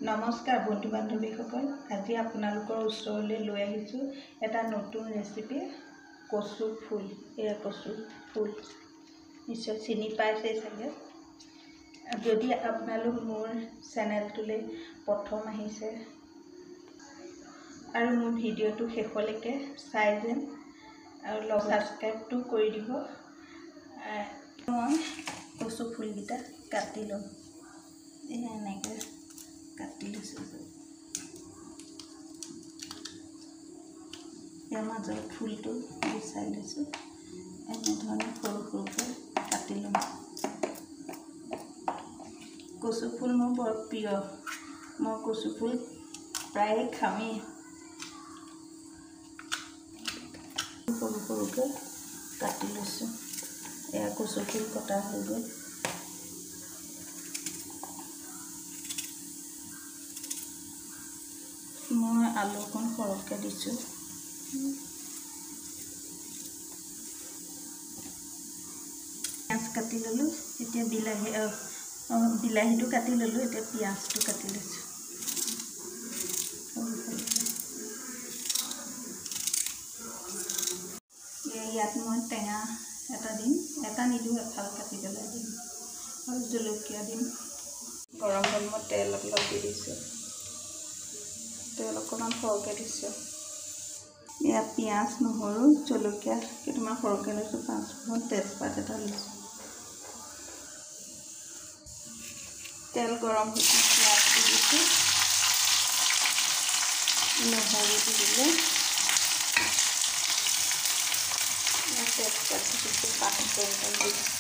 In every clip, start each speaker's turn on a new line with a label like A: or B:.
A: নমস্কাৰ বন্ধু বান্ধৱীসকল, আজি আপোনালোকৰ ওচৰলৈ লৈ আহিছোঁ এটা নতুন ৰেচিপি কচু ফুল। এয়া কচু ফুল নিশ্চয় চিনি পাইছে চাগে। যদি আপোনালোক মোৰ চেনেলটোলৈ প্ৰথম আহিছে আৰু মোৰ ভিডিঅ'টো শেষলৈকে চাই যেন আৰু ছাবস্ক্ৰাইবটো কৰি দিব। মই কচু ফুলকেইটা কাটি ল'ম। এয়া এনেকৈ কাটি লৈছোঁ। ইয়াৰ মাজৰ ফুলটো গুচাই লৈছোঁ। এনেধৰণে সৰু সৰুকৈ কাটি ল'ম। কচু ফুল মোৰ বৰ প্ৰিয়। মই কচু ফুল প্ৰায়ে খাওঁৱেই। সৰু সৰুকৈ কাটি লৈছোঁ। এয়া কচু ফুল কটা হৈ গ'ল। মই আলু অকণ সৰহকৈ দিছোঁ। পিঁয়াজ কাটি ল'লোঁ। এতিয়া বিলাহীটো কাটি ল'লোঁ। এতিয়া পিঁয়াজটো কাটি লৈছোঁ। ইয়াত মই টেঙা এটা দিম, এটা নিদিওঁ, এফাল কাটি পেলাই দিম আৰু জলকীয়া দিম। গৰম গৰমত তেল অলপ দি দিছোঁ। তেল অকণমান সৰহকৈ দিছোঁ। ইয়াত পিঁয়াজ, নহৰু, জলকীয়া কেইটামান সৰহকৈ লৈছোঁ। 5 ফুট তেজপাত এটা লৈছোঁ। তেল গৰম হৈছে, পিঁয়াজ দি দিছোঁ। নহৰু দি দিলোঁ। তেজপাত দিছোঁ, 5 ফুট দি দিছোঁ।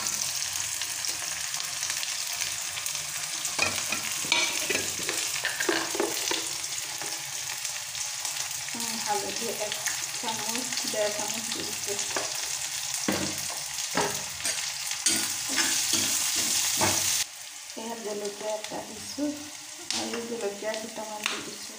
A: হালধি 1 চামুচ, 1.5 চামুচ দিছোঁ। ইয়াত জলকীয়া এটা দিছোঁ আৰু জলকীয়া দুটামান দি দিছোঁ।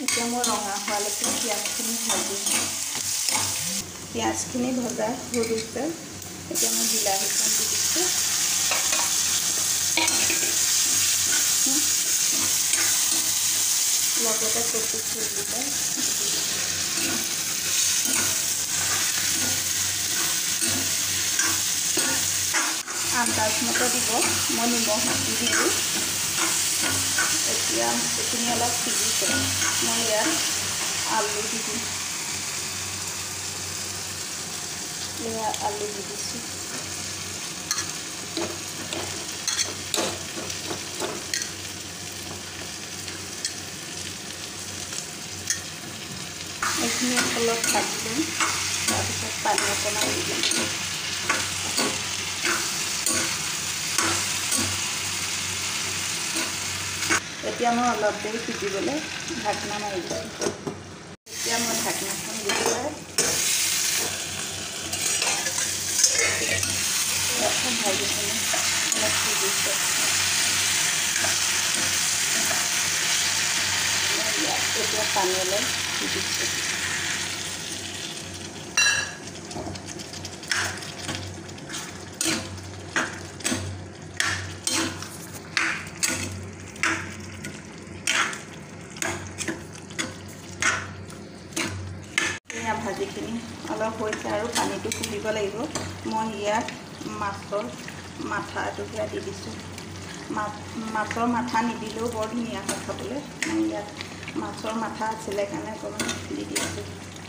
A: এতিয়া মই ৰঙা হোৱালৈকে পিঁয়াজখিনি ভাজিছোঁ। পিঁয়াজখিনি ভজা হৈ গৈছে। এতিয়া মই বিলাহীখন দি দিছোঁ। লগতে কচু ফুলকেইটা আন্দাজ মতে দিব। মই নিমখ দি দিলোঁ। এতিয়া এইখিনি অলপ সিজিছে। মই ইয়াত আলু দি দিম। এয়া আলু দি দিছোঁ। এইখিনি অলপ ভাজি দিম। তাৰপিছত পানী অকণমান দি দিম। এতিয়া মই অলপ দেৰি সিজিবলৈ ঢাকনা মাৰি দিছোঁ। এতিয়া মই ঢাকনাখন দি পেলাই ভাজিখিনি অলপ সিজিছে। এতিয়া পানী অলপ দি দিছোঁ। ভাজিখিনি অলপ হৈছে আৰু পানীটো কুলিব লাগিব। মই ইয়াত মাছৰ মাথা এটুকুৰা দি দিছোঁ। মাছৰ মাথা নিদিলেও বৰ ধুনীয়া হয় খাবলৈ। মই ইয়াত মাছৰ মাথা আছিলে কাৰণে অকণমান দি দিছোঁ,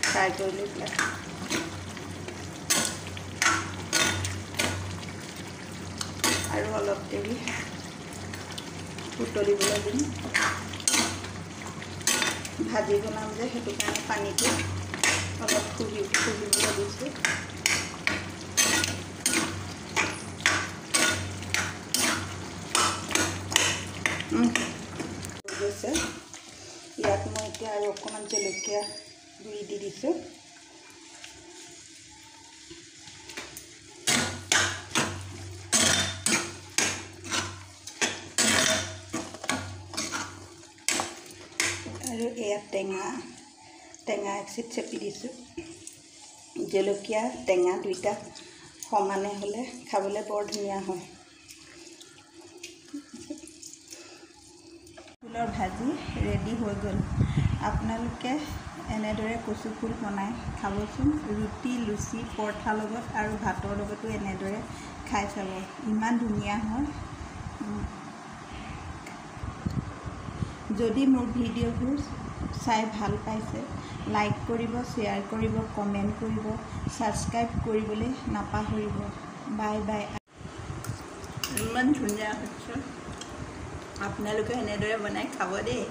A: ফ্ৰাই কৰি লৈ পেলাই। আৰু অলপ দেৰি উতলিবলৈ দিম। ভাজি বনাম যে, সেইটো কাৰণে পানীটো অলপ খুজিবলৈ দিছোঁ। গৈছে। ইয়াত মই এতিয়া আৰু অকণমান জলকীয়া গুড়ি দি দিছোঁ। আৰু এয়া টেঙা এক চিট চেপি দিছোঁ। জলকীয়া টেঙা দুইটা সমানে হ'লে খাবলৈ বৰ ধুনীয়া হয়। ফুলৰ ভাজি ৰেডি হৈ গ'ল। আপোনালোকে এনেদৰে কচু ফুল বনাই খাবচোন। ৰুটি লুচি পৰঠাৰ লগত আৰু ভাতৰ লগতো এনেদৰে খাই চাব, ইমান ধুনীয়া হয়। যদি মোৰ ভিডিঅ'বোৰ চাই ভাল পাইছে, লাইক কৰিব, শ্বেয়াৰ কৰিব, কমেণ্ট কৰিব, ছাবস্ক্ৰাইব কৰিবলৈ নাপাহৰিব। Bye bye. ইমান ধুনীয়া হৈছে, আপোনালোকে এনেদৰে বনাই খাব দেই।